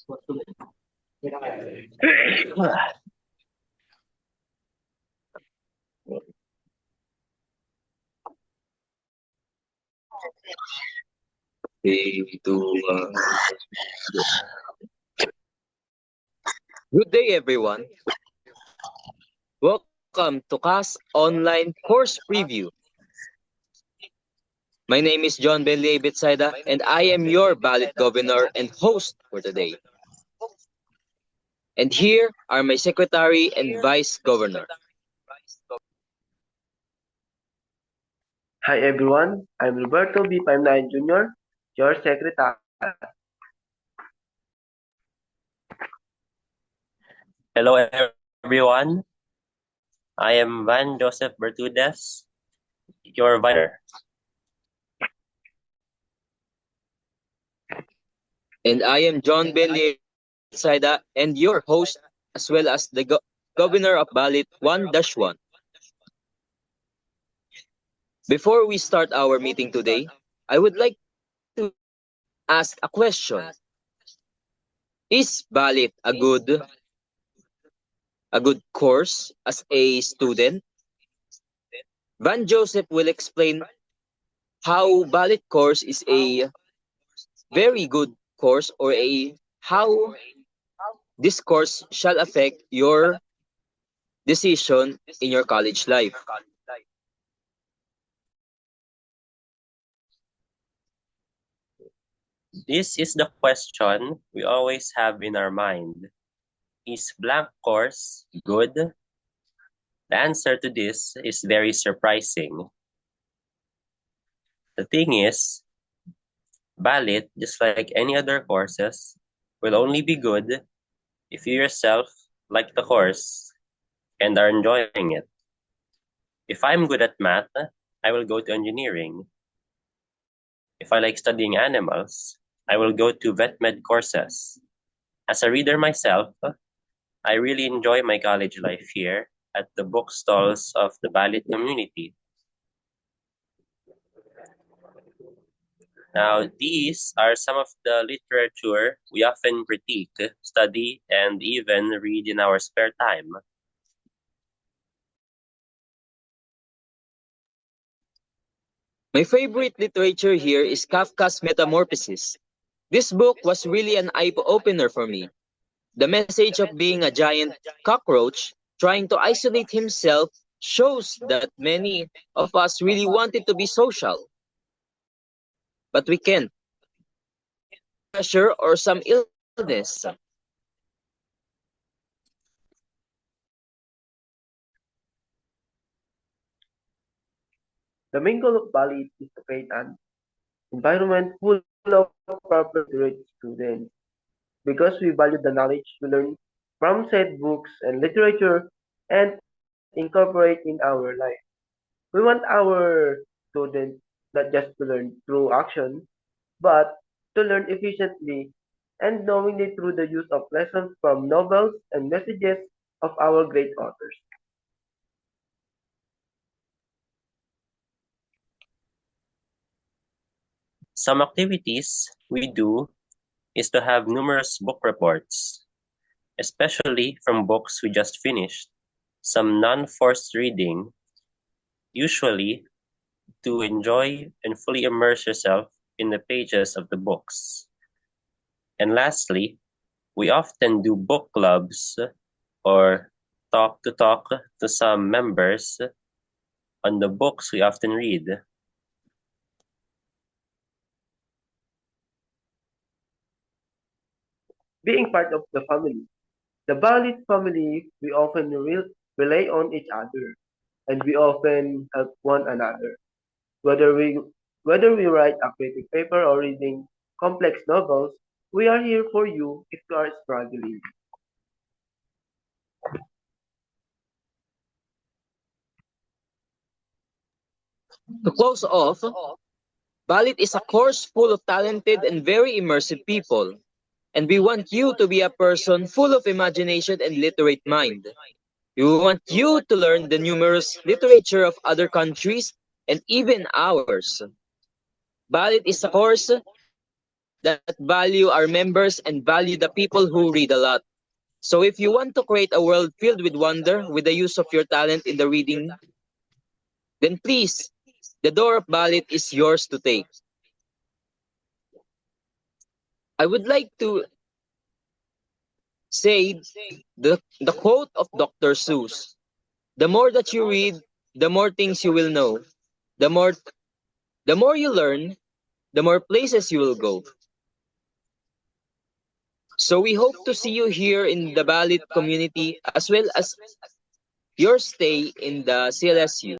Three, two, Good day, everyone. Welcome to CAS Online Course Preview. My name is John Benley Betsaida, and I am your ballot governor and host for today. And here are my secretary and vice governor. Hi everyone, I'm Roberto B59 Jr., your secretary. Hello everyone. I am Van Joseph Bertudes, your vice. And I am John Benley Betsaida and your host, as well as the governor of ballot 1-1. Before we start our meeting today, I would like to ask a question. Is ballot a good course as a student? Van Joseph will explain how ballot course is a very good course or how this course shall affect your decision in your college life. This is the question we always have in our mind. Is blank course good? The answer to this is very surprising. The thing is, ballot, just like any other courses, will only be good if you yourself like the course and are enjoying it. If I'm good at math, I will go to engineering. If I like studying animals, I will go to vet med courses. As a reader myself, I really enjoy my college life here at the bookstalls of the ballot community. Now, these are some of the literature we often critique, study, and even read in our spare time. My favorite literature here is Kafka's Metamorphosis. This book was really an eye-opener for me. The message of being a giant cockroach trying to isolate himself shows that many of us really wanted to be social. But we can't. Pressure or some illness. The main goal of Bali is to create an environment full of proper literate students. Because we value the knowledge we learn from said books and literature and incorporate in our life. We want our students not just to learn through action, but to learn efficiently and knowingly through the use of lessons from novels and messages of our great authors. Some activities we do is to have numerous book reports, especially from books we just finished. Some non-forced reading, usually to enjoy and fully immerse yourself in the pages of the books. And lastly, we often do book clubs or talk to some members on the books we often read. Being part of the family. The Balit family, we often rely on each other and we often help one another. Whether we whether we write a critic paper or reading complex novels, we are here for you if you are struggling. To close off, Ballet is a course full of talented and very immersive people. And we want you to be a person full of imagination and literate mind. We want you to learn the numerous literature of other countries and even ours. Ballet is a course that value our members and value the people who read a lot. So if you want to create a world filled with wonder with the use of your talent in the reading, then please, the door of ballot is yours to take. I would like to say the quote of Dr. Seuss. The more that you read, the more things you will know. The more the more you learn, the more places you will go. So we hope to see you here in the ballot community as well as your stay in the CLSU.